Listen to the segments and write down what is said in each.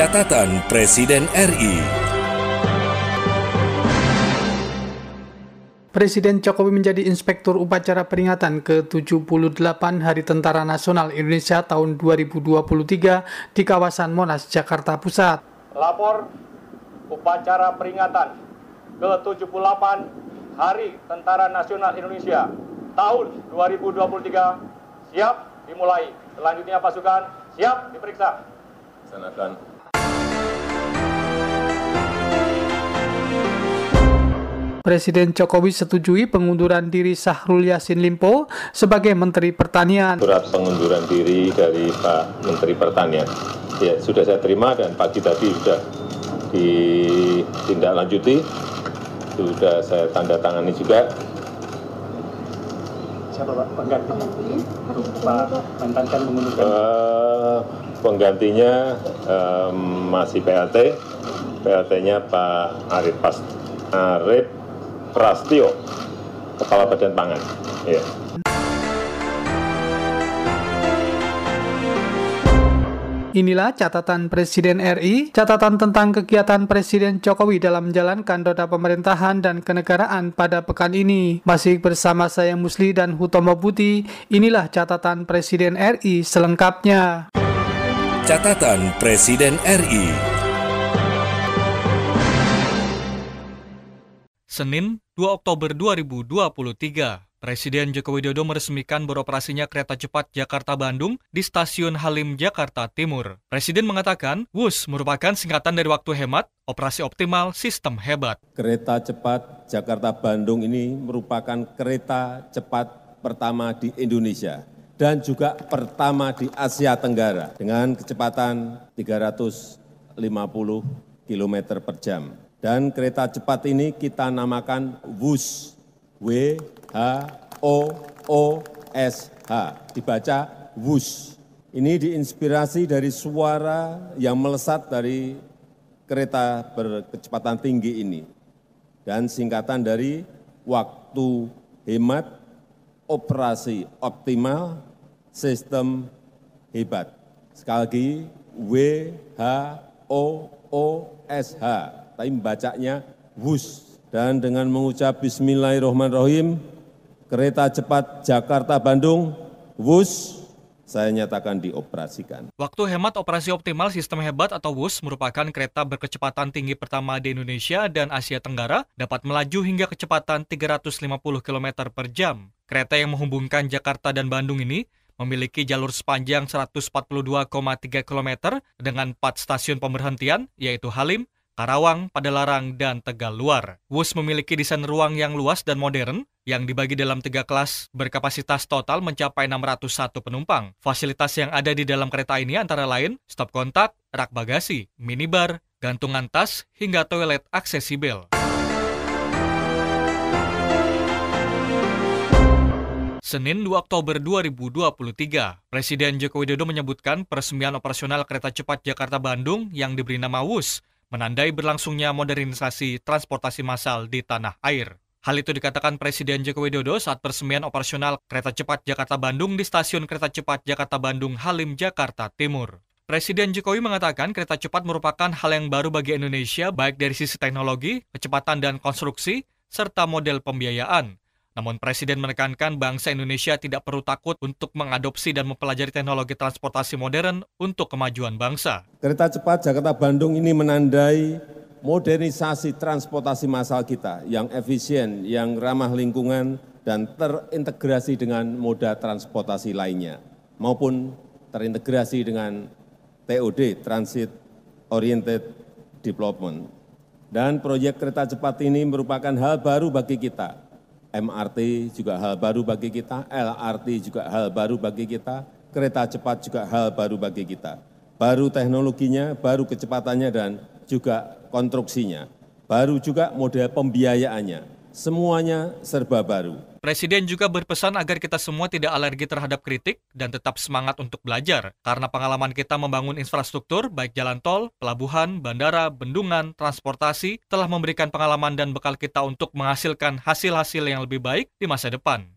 Catatan Presiden RI. Presiden Jokowi menjadi Inspektur Upacara Peringatan ke-78 Hari Tentara Nasional Indonesia tahun 2023 di kawasan Monas, Jakarta Pusat. Lapor Upacara Peringatan ke-78 Hari Tentara Nasional Indonesia tahun 2023 siap dimulai. Selanjutnya pasukan siap diperiksa. Laksanakan. Presiden Jokowi setujui pengunduran diri Syahrul Yassin Limpo sebagai Menteri Pertanian. Surat pengunduran diri dari Pak Menteri Pertanian. Ya, sudah saya terima dan pagi tadi sudah ditindaklanjuti. Sudah saya tanda tangani juga. Siapa Pak penggantinya? Pak mantan mengundurkan. Penggantinya masih PLT. PLT-nya Pak Arif Prastio, Kepala Badan Pangan. Ya. Inilah catatan Presiden RI, catatan tentang kegiatan Presiden Jokowi dalam menjalankan roda pemerintahan dan kenegaraan pada pekan ini. Masih bersama saya Musli dan Hutomo Budi, inilah catatan Presiden RI selengkapnya. Catatan Presiden RI. Senin, 2 Oktober 2023, Presiden Joko Widodo meresmikan beroperasinya kereta cepat Jakarta-Bandung di Stasiun Halim, Jakarta Timur. Presiden mengatakan, WUS merupakan singkatan dari waktu hemat, operasi optimal, sistem hebat. Kereta cepat Jakarta-Bandung ini merupakan kereta cepat pertama di Indonesia dan juga pertama di Asia Tenggara dengan kecepatan 350 km per jam. Dan kereta cepat ini kita namakan WUS, W-H-O-O-S-H, dibaca WUS. Ini diinspirasi dari suara yang melesat dari kereta berkecepatan tinggi ini. Dan singkatan dari waktu hemat, operasi optimal, sistem hebat. Sekali lagi, W-H-O-O-S-H. Tapi membacanya WUS. Dan dengan mengucap Bismillahirrahmanirrahim, kereta cepat Jakarta-Bandung, WUS, saya nyatakan dioperasikan. Waktu hemat operasi optimal sistem hebat atau WUS merupakan kereta berkecepatan tinggi pertama di Indonesia dan Asia Tenggara, dapat melaju hingga kecepatan 350 km per jam. Kereta yang menghubungkan Jakarta dan Bandung ini memiliki jalur sepanjang 142,3 km dengan 4 stasiun pemberhentian, yaitu Halim, Karawang, Padalarang, dan Tegal Luar. WUS memiliki desain ruang yang luas dan modern, yang dibagi dalam 3 kelas berkapasitas total mencapai 601 penumpang. Fasilitas yang ada di dalam kereta ini antara lain stop kontak, rak bagasi, minibar, gantungan tas, hingga toilet aksesibel. Senin 2 Oktober 2023, Presiden Joko Widodo menyebutkan peresmian operasional kereta cepat Jakarta-Bandung yang diberi nama WUS menandai berlangsungnya modernisasi transportasi massal di tanah air. Hal itu dikatakan Presiden Joko Widodo saat peresmian operasional kereta cepat Jakarta-Bandung di Stasiun Kereta Cepat Jakarta-Bandung Halim, Jakarta Timur. Presiden Jokowi mengatakan kereta cepat merupakan hal yang baru bagi Indonesia baik dari sisi teknologi, kecepatan dan konstruksi, serta model pembiayaan. Namun Presiden menekankan bangsa Indonesia tidak perlu takut untuk mengadopsi dan mempelajari teknologi transportasi modern untuk kemajuan bangsa. Kereta cepat Jakarta-Bandung ini menandai modernisasi transportasi massal kita yang efisien, yang ramah lingkungan, dan terintegrasi dengan moda transportasi lainnya, maupun terintegrasi dengan TOD, Transit Oriented Development. Dan proyek kereta cepat ini merupakan hal baru bagi kita. MRT juga hal baru bagi kita, LRT juga hal baru bagi kita, kereta cepat juga hal baru bagi kita. Baru teknologinya, baru kecepatannya, dan juga konstruksinya. Baru juga model pembiayaannya. Semuanya serba baru. Presiden juga berpesan agar kita semua tidak alergi terhadap kritik dan tetap semangat untuk belajar. Karena pengalaman kita membangun infrastruktur, baik jalan tol, pelabuhan, bandara, bendungan, transportasi, telah memberikan pengalaman dan bekal kita untuk menghasilkan hasil-hasil yang lebih baik di masa depan.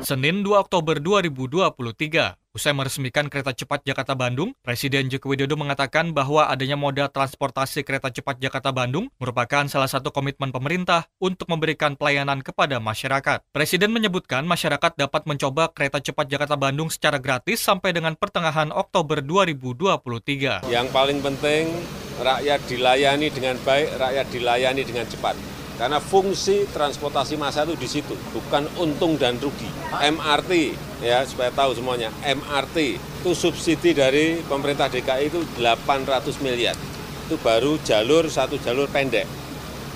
Senin 2 Oktober 2023, Usai meresmikan kereta cepat Jakarta-Bandung, Presiden Joko Widodo mengatakan bahwa adanya moda transportasi kereta cepat Jakarta-Bandung merupakan salah satu komitmen pemerintah untuk memberikan pelayanan kepada masyarakat. Presiden menyebutkan masyarakat dapat mencoba kereta cepat Jakarta-Bandung secara gratis sampai dengan pertengahan Oktober 2023. Yang paling penting, rakyat dilayani dengan baik, rakyat dilayani dengan cepat. Karena fungsi transportasi massal itu di situ, bukan untung dan rugi. MRT, ya supaya tahu semuanya, MRT itu subsidi dari pemerintah DKI itu 800 miliar. Itu baru satu jalur pendek.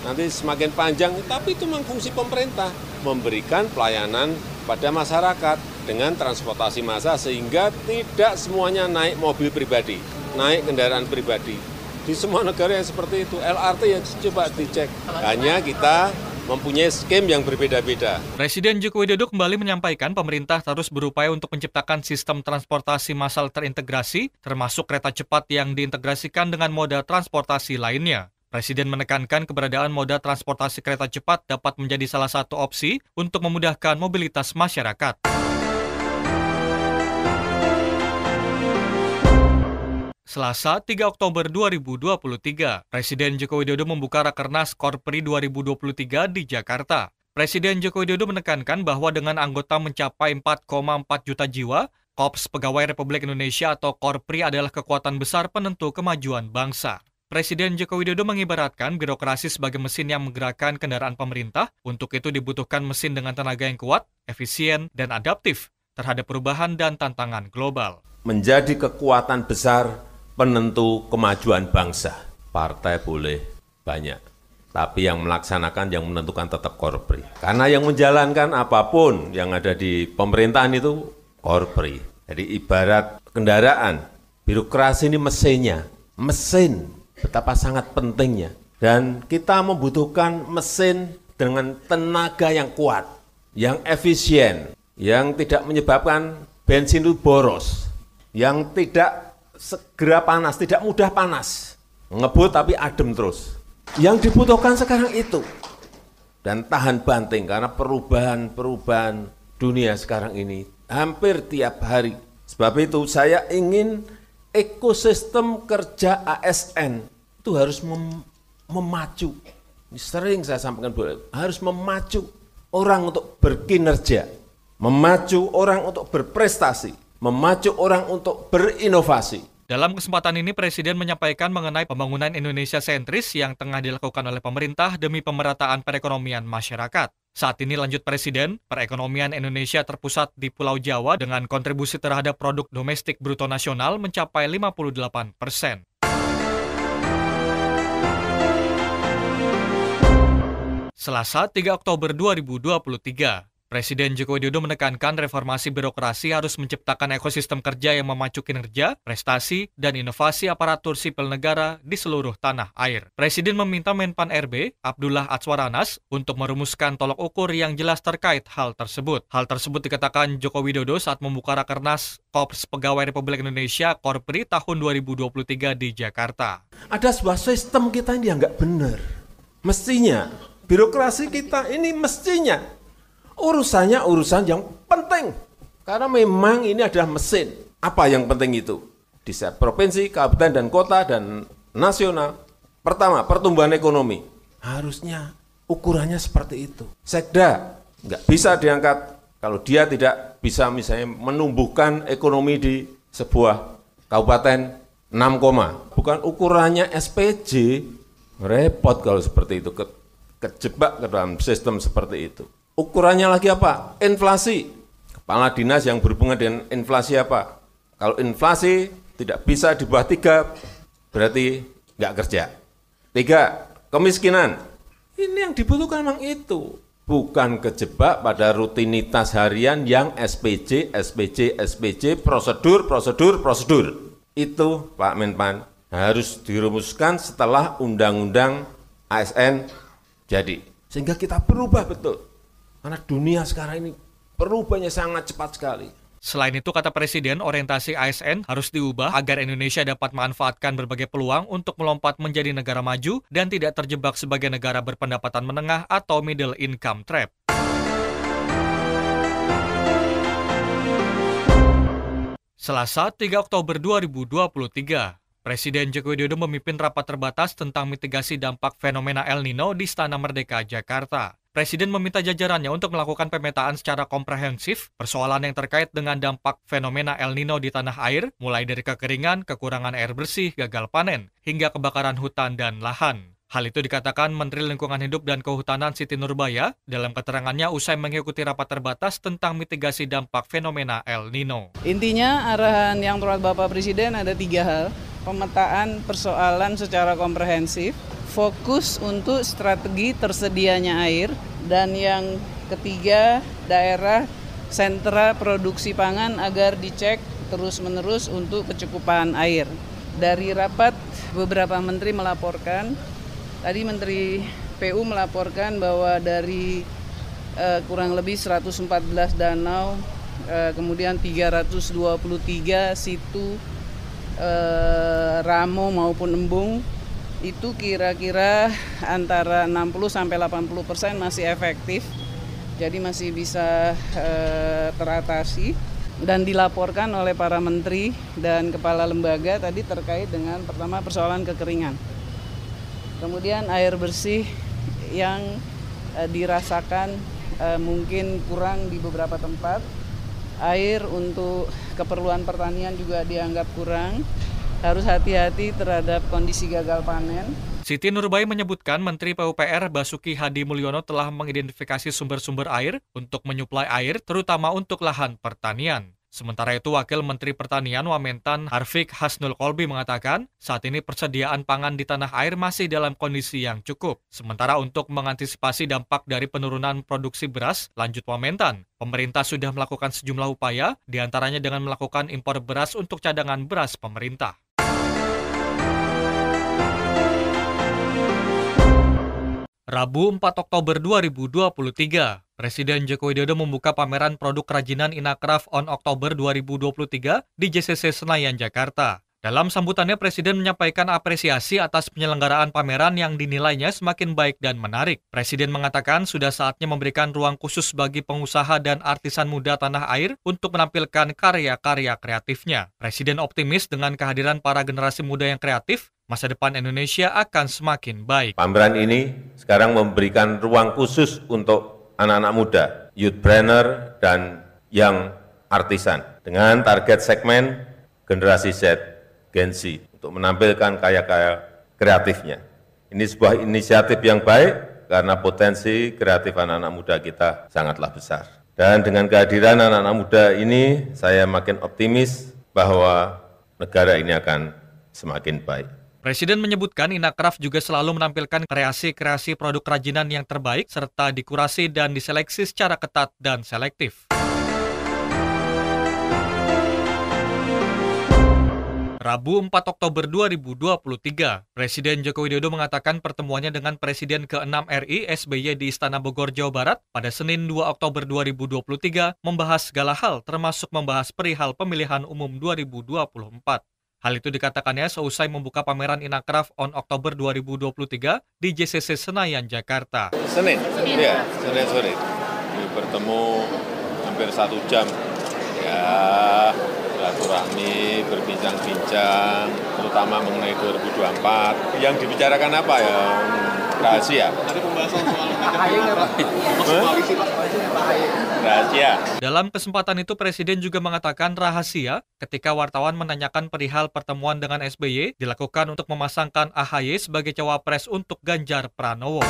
Nanti semakin panjang, tapi itu memang fungsi pemerintah, memberikan pelayanan pada masyarakat dengan transportasi massal sehingga tidak semuanya naik mobil pribadi, naik kendaraan pribadi. Di semua negara yang seperti itu, LRT ya coba dicek. Hanya kita mempunyai skema yang berbeda-beda. Presiden Joko Widodo kembali menyampaikan pemerintah terus berupaya untuk menciptakan sistem transportasi massal terintegrasi, termasuk kereta cepat yang diintegrasikan dengan moda transportasi lainnya. Presiden menekankan keberadaan moda transportasi kereta cepat dapat menjadi salah satu opsi untuk memudahkan mobilitas masyarakat. Selasa, 3 Oktober 2023, Presiden Joko Widodo membuka Rakernas Korpri 2023 di Jakarta. Presiden Joko Widodo menekankan bahwa dengan anggota mencapai 4,4 juta jiwa, Korps Pegawai Republik Indonesia atau Korpri adalah kekuatan besar penentu kemajuan bangsa. Presiden Joko Widodo mengibaratkan birokrasi sebagai mesin yang menggerakkan kendaraan pemerintah. Untuk itu dibutuhkan mesin dengan tenaga yang kuat, efisien, dan adaptif terhadap perubahan dan tantangan global. Menjadi kekuatan besar penentu kemajuan bangsa. Partai boleh banyak, tapi yang melaksanakan, yang menentukan tetap Korpri. Karena yang menjalankan apapun yang ada di pemerintahan itu Korpri. Jadi ibarat kendaraan, birokrasi ini mesinnya. Mesin, betapa sangat pentingnya. Dan kita membutuhkan mesin dengan tenaga yang kuat, yang efisien, yang tidak menyebabkan bensin itu boros, yang tidak segera panas, tidak mudah panas, ngebut tapi adem terus. Yang dibutuhkan sekarang itu. Dan tahan banting karena perubahan dunia sekarang ini hampir tiap hari. Sebab itu saya ingin ekosistem kerja ASN itu harus memacu. Ini sering saya sampaikan, harus memacu orang untuk berkinerja, memacu orang untuk berprestasi, memacu orang untuk berinovasi. Dalam kesempatan ini, Presiden menyampaikan mengenai pembangunan Indonesia sentris yang tengah dilakukan oleh pemerintah demi pemerataan perekonomian masyarakat. Saat ini, lanjut Presiden, perekonomian Indonesia terpusat di Pulau Jawa dengan kontribusi terhadap produk domestik bruto nasional mencapai 58%. Selasa, 3 Oktober 2023. Presiden Joko Widodo menekankan reformasi birokrasi harus menciptakan ekosistem kerja yang memacu kinerja, prestasi, dan inovasi aparatur sipil negara di seluruh tanah air. Presiden meminta Menpan RB, Abdullah Atswaranas, untuk merumuskan tolok ukur yang jelas terkait hal tersebut. Hal tersebut dikatakan Joko Widodo saat membuka Rakernas Korps Pegawai Republik Indonesia Korpri tahun 2023 di Jakarta. Ada sebuah sistem kita ini yang nggak benar. Mestinya, birokrasi kita ini mestinya urusannya urusan yang penting. Karena memang ini adalah mesin. Apa yang penting itu? Di setiap provinsi, kabupaten, dan kota, dan nasional. Pertama, pertumbuhan ekonomi. Harusnya ukurannya seperti itu. Sekda nggak bisa diangkat kalau dia tidak bisa misalnya menumbuhkan ekonomi di sebuah kabupaten 6, bukan ukurannya SPJ. Repot kalau seperti itu, kejebak ke dalam sistem seperti itu. Ukurannya lagi apa? Inflasi. Kepala dinas yang berhubungan dengan inflasi apa? Kalau inflasi tidak bisa di bawah 3, berarti nggak kerja. 3, kemiskinan. Ini yang dibutuhkan memang itu. Bukan kejebak pada rutinitas harian yang SPJ, prosedur. Itu Pak Menpan harus dirumuskan setelah Undang-Undang ASN jadi. Sehingga kita berubah betul. Karena dunia sekarang ini perubahannya sangat cepat sekali. Selain itu, kata Presiden, orientasi ASN harus diubah agar Indonesia dapat memanfaatkan berbagai peluang untuk melompat menjadi negara maju dan tidak terjebak sebagai negara berpendapatan menengah atau middle income trap. Selasa 3 Oktober 2023, Presiden Joko Widodo memimpin rapat terbatas tentang mitigasi dampak fenomena El Nino di Istana Merdeka, Jakarta. Presiden meminta jajarannya untuk melakukan pemetaan secara komprehensif persoalan yang terkait dengan dampak fenomena El Nino di tanah air, mulai dari kekeringan, kekurangan air bersih, gagal panen, hingga kebakaran hutan dan lahan. Hal itu dikatakan Menteri Lingkungan Hidup dan Kehutanan Siti Nurbaya dalam keterangannya usai mengikuti rapat terbatas tentang mitigasi dampak fenomena El Nino. Intinya arahan yang terhadap Bapak Presiden ada 3 hal. Pemetaan persoalan secara komprehensif, fokus untuk strategi tersedianya air, dan yang ketiga, daerah sentra produksi pangan agar dicek terus-menerus untuk kecukupan air. Dari rapat, beberapa menteri melaporkan, tadi Menteri PU melaporkan bahwa dari kurang lebih 114 danau, kemudian 323 situ, ramo maupun embung, itu kira-kira antara 60-80% masih efektif, jadi masih bisa teratasi. Dan dilaporkan oleh para menteri dan kepala lembaga tadi terkait dengan pertama persoalan kekeringan. Kemudian air bersih yang dirasakan mungkin kurang di beberapa tempat. Air untuk keperluan pertanian juga dianggap kurang. Harus hati-hati terhadap kondisi gagal panen. Siti Nurbaya menyebutkan Menteri PUPR Basuki Hadi Mulyono telah mengidentifikasi sumber-sumber air untuk menyuplai air, terutama untuk lahan pertanian. Sementara itu, Wakil Menteri Pertanian Wamentan Harfiq Hasnul Kolbi mengatakan, saat ini persediaan pangan di tanah air masih dalam kondisi yang cukup. Sementara untuk mengantisipasi dampak dari penurunan produksi beras, lanjut Wamentan, pemerintah sudah melakukan sejumlah upaya, diantaranya dengan melakukan impor beras untuk cadangan beras pemerintah. Rabu 4 Oktober 2023, Presiden Joko Widodo membuka pameran produk kerajinan Inacraft on Oktober 2023 di JCC Senayan, Jakarta. Dalam sambutannya, Presiden menyampaikan apresiasi atas penyelenggaraan pameran yang dinilainya semakin baik dan menarik. Presiden mengatakan sudah saatnya memberikan ruang khusus bagi pengusaha dan artisan muda tanah air untuk menampilkan karya-karya kreatifnya. Presiden optimis dengan kehadiran para generasi muda yang kreatif, masa depan Indonesia akan semakin baik. Pameran ini sekarang memberikan ruang khusus untuk anak-anak muda, youth brainer, dan young artisan dengan target segmen generasi Z, Gen Z, untuk menampilkan karya-karya kreatifnya. Ini sebuah inisiatif yang baik karena potensi kreatif anak-anak muda kita sangatlah besar. Dan dengan kehadiran anak-anak muda ini, saya makin optimis bahwa negara ini akan semakin baik. Presiden menyebutkan Inacraft juga selalu menampilkan kreasi-kreasi produk kerajinan yang terbaik serta dikurasi dan diseleksi secara ketat dan selektif. Rabu 4 Oktober 2023, Presiden Joko Widodo mengatakan pertemuannya dengan Presiden ke-6 RI SBY di Istana Bogor, Jawa Barat pada Senin 2 Oktober 2023 membahas segala hal termasuk membahas perihal pemilihan umum 2024. Hal itu dikatakannya seusai membuka pameran Inacraft on Oktober 2023 di JCC Senayan, Jakarta. Senin sore. Ini bertemu hampir 1 jam. Ya, silaturahmi, berbincang-bincang, terutama mengenai 2024. Yang dibicarakan apa ya? Rahasia. Ada pembahasan soal AHY nggak Pak? Masuk koalisi Pak AHY. Rahasia. Dalam kesempatan itu, Presiden juga mengatakan rahasia ketika wartawan menanyakan perihal pertemuan dengan SBY dilakukan untuk memasangkan AHY sebagai cawapres untuk Ganjar Pranowo.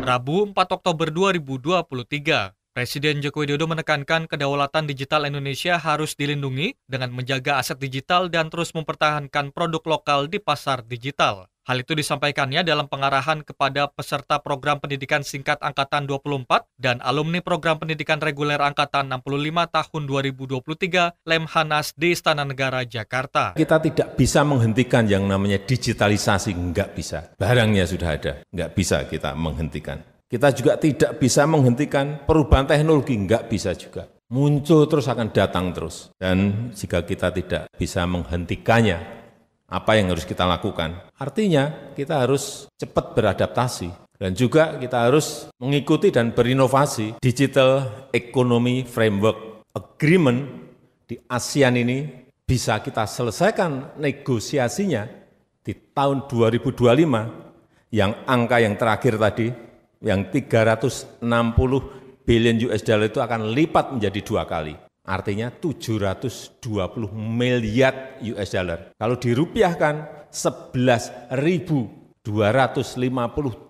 Rabu 4 Oktober 2023, Presiden Joko Widodo menekankan kedaulatan digital Indonesia harus dilindungi dengan menjaga aset digital dan terus mempertahankan produk lokal di pasar digital. Hal itu disampaikannya dalam pengarahan kepada peserta program pendidikan singkat Angkatan 24 dan alumni program pendidikan reguler Angkatan 65 tahun 2023 Lemhanas di Istana Negara, Jakarta. Kita tidak bisa menghentikan yang namanya digitalisasi, enggak bisa. Barangnya sudah ada, enggak bisa kita menghentikan. Kita juga tidak bisa menghentikan perubahan teknologi, enggak bisa juga. Muncul terus, akan datang terus. Dan jika kita tidak bisa menghentikannya, apa yang harus kita lakukan? Artinya kita harus cepat beradaptasi. Dan juga kita harus mengikuti dan berinovasi Digital Economy Framework Agreement di ASEAN ini bisa kita selesaikan negosiasinya di tahun 2025 yang angka yang terakhir tadi yang 360 billion US dollar itu akan lipat menjadi 2 kali. Artinya 720 miliar US dollar. Kalau dirupiahkan 11.250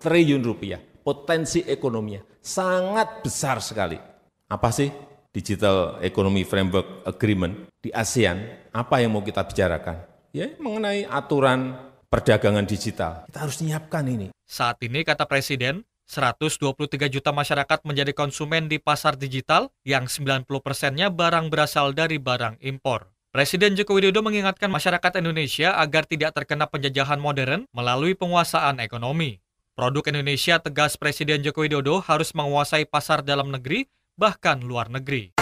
triliun rupiah. Potensi ekonominya sangat besar sekali. Apa sih Digital Economy Framework Agreement di ASEAN? Apa yang mau kita bicarakan? Ya, mengenai aturan perdagangan digital. Kita harus menyiapkan ini. Saat ini, kata Presiden, 123 juta masyarakat menjadi konsumen di pasar digital yang 90%-nya barang berasal dari barang impor. Presiden Joko Widodo mengingatkan masyarakat Indonesia agar tidak terkena penjajahan modern melalui penguasaan ekonomi. Produk Indonesia, tegas Presiden Joko Widodo, harus menguasai pasar dalam negeri, bahkan luar negeri.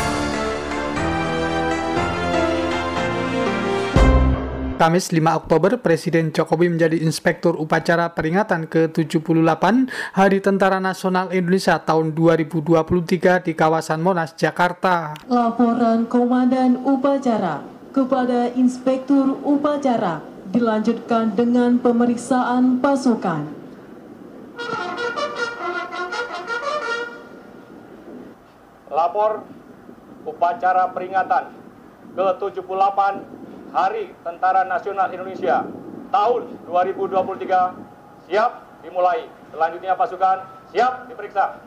Kamis 5 Oktober, Presiden Jokowi menjadi Inspektur Upacara Peringatan ke-78 Hari Tentara Nasional Indonesia tahun 2023 di kawasan Monas, Jakarta. Laporan Komandan Upacara kepada Inspektur Upacara dilanjutkan dengan pemeriksaan pasukan. Lapor upacara peringatan ke-78 Hari Tentara Nasional Indonesia tahun 2023 siap dimulai. Selanjutnya pasukan siap diperiksa.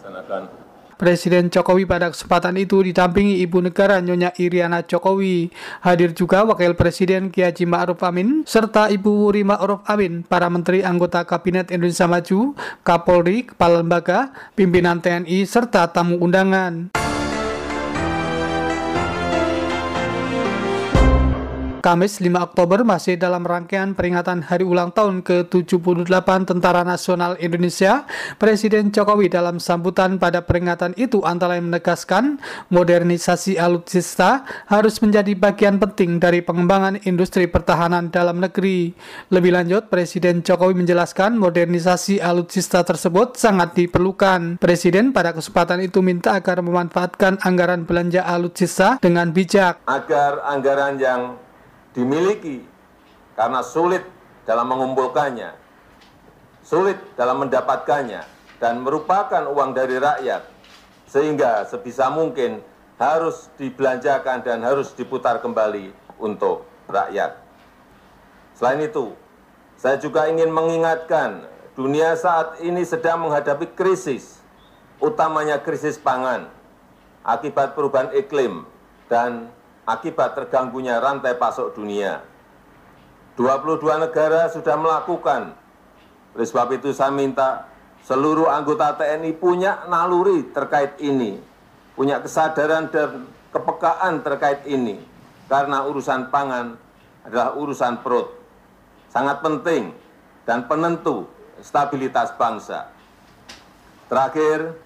Laksanakan. Presiden Jokowi pada kesempatan itu didampingi Ibu Negara Nyonya Iriana Jokowi. Hadir juga Wakil Presiden Kiai Haji Ma'ruf Amin serta Ibu Wuri Ma'ruf Amin, para menteri anggota Kabinet Indonesia Maju, Kapolri, Kepala Lembaga, pimpinan TNI, serta tamu undangan. Kamis 5 Oktober masih dalam rangkaian peringatan hari ulang tahun ke-78 Tentara Nasional Indonesia, Presiden Jokowi dalam sambutan pada peringatan itu antara lain menegaskan modernisasi alutsista harus menjadi bagian penting dari pengembangan industri pertahanan dalam negeri. Lebih lanjut, Presiden Jokowi menjelaskan modernisasi alutsista tersebut sangat diperlukan. Presiden pada kesempatan itu minta agar memanfaatkan anggaran belanja alutsista dengan bijak. Agar anggaran yang dimiliki karena sulit dalam mengumpulkannya, sulit dalam mendapatkannya, dan merupakan uang dari rakyat, sehingga sebisa mungkin harus dibelanjakan dan harus diputar kembali untuk rakyat. Selain itu, saya juga ingin mengingatkan dunia saat ini sedang menghadapi krisis, utamanya krisis pangan, akibat perubahan iklim dan akibat terganggunya rantai pasok dunia. 22 negara sudah melakukan. Oleh sebab itu saya minta seluruh anggota TNI punya naluri terkait ini, punya kesadaran dan kepekaan terkait ini, karena urusan pangan adalah urusan perut, sangat penting dan penentu stabilitas bangsa. Terakhir,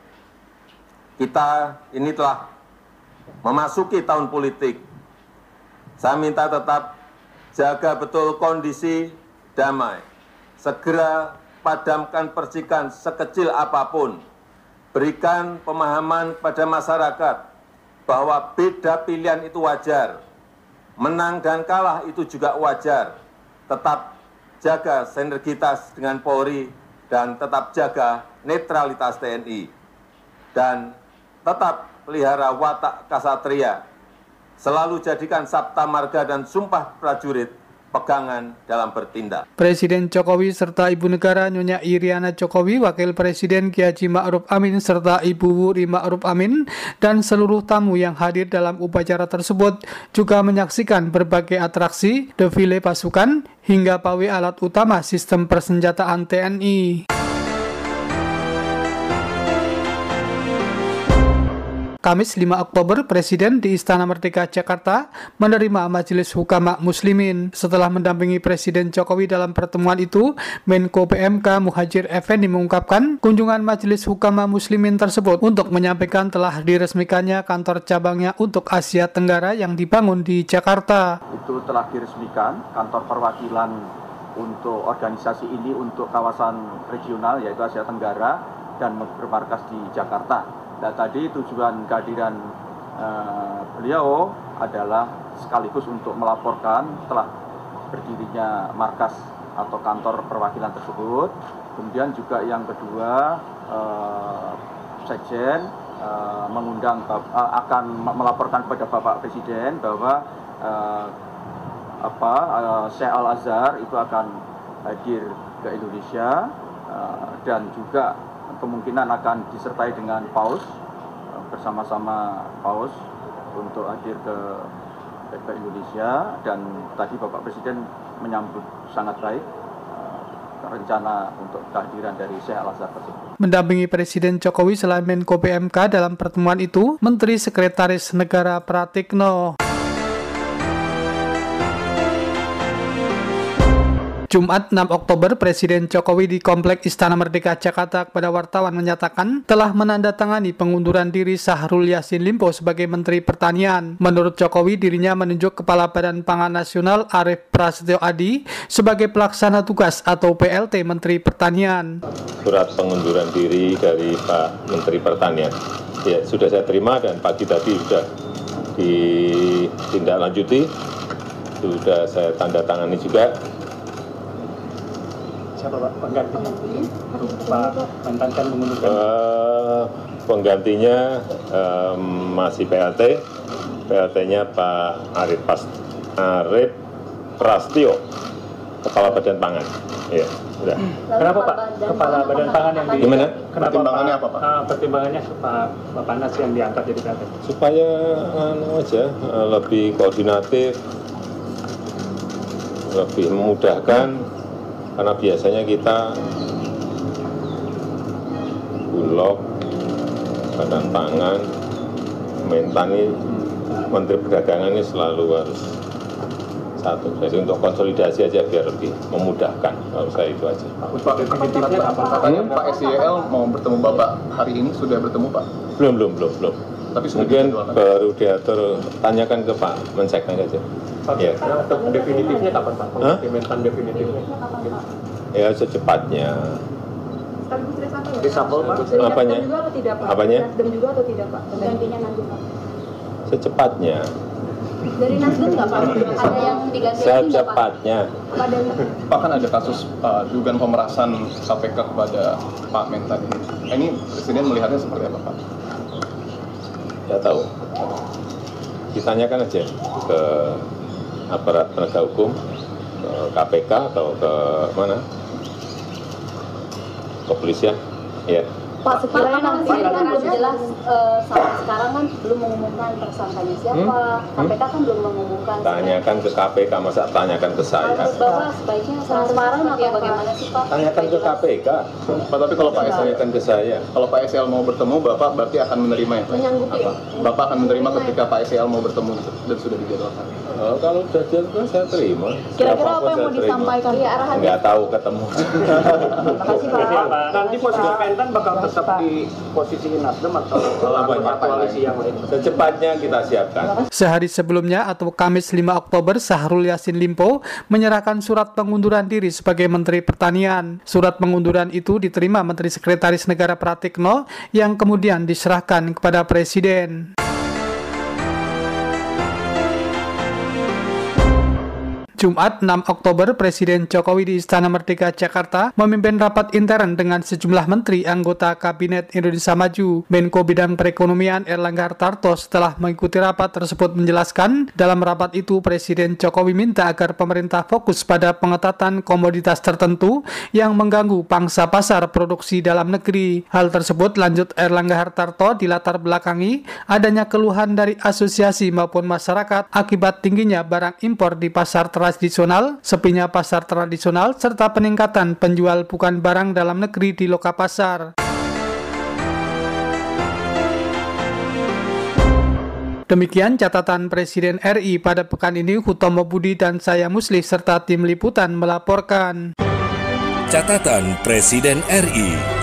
kita ini telah memasuki tahun politik. Saya minta tetap jaga betul kondisi damai. Segera padamkan percikan sekecil apapun. Berikan pemahaman pada masyarakat bahwa beda pilihan itu wajar. Menang dan kalah itu juga wajar. Tetap jaga sinergitas dengan Polri dan tetap jaga netralitas TNI. Dan tetap pelihara watak kasatria. Selalu jadikan sabta marga dan sumpah prajurit pegangan dalam bertindak. Presiden Jokowi serta Ibu Negara Nyonya Iriana Jokowi, Wakil Presiden Kiai Haji Ma'ruf Amin serta Ibu Wuri Ma'ruf Amin dan seluruh tamu yang hadir dalam upacara tersebut juga menyaksikan berbagai atraksi, defile pasukan hingga pawai alat utama sistem persenjataan TNI. Kamis 5 Oktober, Presiden di Istana Merdeka Jakarta menerima Majelis Hukama Muslimin. Setelah mendampingi Presiden Jokowi dalam pertemuan itu, Menko PMK Muhadjir Effendi mengungkapkan kunjungan Majelis Hukama Muslimin tersebut untuk menyampaikan telah diresmikannya kantor cabangnya untuk Asia Tenggara yang dibangun di Jakarta. Itu telah diresmikan kantor perwakilan untuk organisasi ini untuk kawasan regional yaitu Asia Tenggara dan bermarkas di Jakarta. Dan tadi tujuan kehadiran beliau adalah sekaligus untuk melaporkan telah berdirinya markas atau kantor perwakilan tersebut. Kemudian juga yang kedua, Sekjen mengundang akan melaporkan kepada Bapak Presiden bahwa Syekh Al-Azhar itu akan hadir ke Indonesia dan juga kemungkinan akan disertai dengan Paus bersama-sama Paus untuk hadir ke Indonesia. Dan tadi Bapak Presiden menyambut sangat baik rencana untuk kehadiran dari Syekh Al-Azhar tersebut. Mendampingi Presiden Jokowi selain Menko PMK dalam pertemuan itu, Menteri Sekretaris Negara Pratikno. Jumat 6 Oktober, Presiden Jokowi di Komplek Istana Merdeka Jakarta kepada wartawan menyatakan telah menandatangani pengunduran diri Syahrul Yassin Limpo sebagai Menteri Pertanian. Menurut Jokowi, dirinya menunjuk Kepala Badan Pangan Nasional Arief Prasetyo Adi sebagai pelaksana tugas atau PLT Menteri Pertanian. Surat pengunduran diri dari Pak Menteri Pertanian ya sudah saya terima dan pagi tadi sudah ditindaklanjuti, sudah saya tanda tangani juga. Siapa Pak penggantinya? Pak mantan mengundurkan. Penggantinya masih PLT. PLT-nya Pak Arief Prasetyo, Kepala Badan Pangan. Ya, sudah. Kenapa Pak Kepala Badan Pangan yang di? Gimana? Kenapa pertimbangannya apa Pak? Pertimbangannya Pak Bapanas yang diangkat jadi PLT. Supaya lebih koordinatif, lebih memudahkan. Karena biasanya kita Bulog, Badan Pangan, Mentan ini, Menteri Perdagangan ini selalu harus satu. Jadi untuk konsolidasi aja biar lebih memudahkan. Kalau saya itu aja. Pak, definitifnya katanya Pak SYL mau bertemu Bapak hari ini, sudah bertemu Pak? Belum. Tapi sudah mungkin baru diatur, tanyakan ke Pak Menseknek aja. Ya. Definitifnya kapan Pak? Mentan definitifnya? Ya secepatnya. Reshuffle Pak? Apanya? Apanya? Nasdem juga atau tidak Pak? Gantinya nanti Pak? Secepatnya. Dari Nasdem nggak Pak? Ada yang diganti secepatnya. Pak, kan ada kasus dugaan pemerasan KPK kepada Pak Mentan ini. Ini Presiden melihatnya seperti apa Pak? Tidak tahu. Ditanyakan aja ke aparat penegak hukum, ke KPK atau ke mana? Kepolisian. Ya. Pak, sekiranya nanti kan belum jelas sampai sekarang kan belum mengumumkan tersangkanya siapa, KPK kan belum mengumumkan. Tanyakan ke KPK, masa tanyakan ke saya? Bapak sebaiknya transparan atau bagaimana sih Pak? Tanyakan ke KPK. Pak, tapi kalau Pak SYL tanyakan ke saya. Kalau Pak SYL mau bertemu, Bapak berarti akan menerima ya? Menyanggupi. Bapak akan menerima ketika Pak SYL mau bertemu dan sudah dijadwalkan. Kalau sudah jadwal saya terima. Kira-kira apa yang mau disampaikan? Ya, arahan. Nggak tahu ketemu. Terima kasih Pak. Nanti posisi Mentan bakal tetap di posisi Nasdem atau koalisi yang lain? Secepatnya kita siapkan. Sehari sebelumnya atau Kamis 5 Oktober, Syahrul Yassin Limpo menyerahkan surat pengunduran diri sebagai Menteri Pertanian. Surat pengunduran itu diterima Menteri Sekretaris Negara Pratikno yang kemudian diserahkan kepada Presiden. Jumat 6 Oktober, Presiden Jokowi di Istana Merdeka Jakarta memimpin rapat intern dengan sejumlah menteri anggota Kabinet Indonesia Maju. Menko Bidang Perekonomian Erlangga Hartarto setelah mengikuti rapat tersebut menjelaskan, dalam rapat itu Presiden Jokowi minta agar pemerintah fokus pada pengetatan komoditas tertentu yang mengganggu pangsa pasar produksi dalam negeri. Hal tersebut, lanjut Erlangga Hartarto, dilatar belakangi adanya keluhan dari asosiasi maupun masyarakat akibat tingginya barang impor di pasar tradisional, sepinya pasar tradisional, serta peningkatan penjual bukan barang dalam negeri di loka pasar. Demikian catatan Presiden RI pada pekan ini. Hutomo Budi dan saya Musli serta tim liputan melaporkan. Catatan Presiden RI.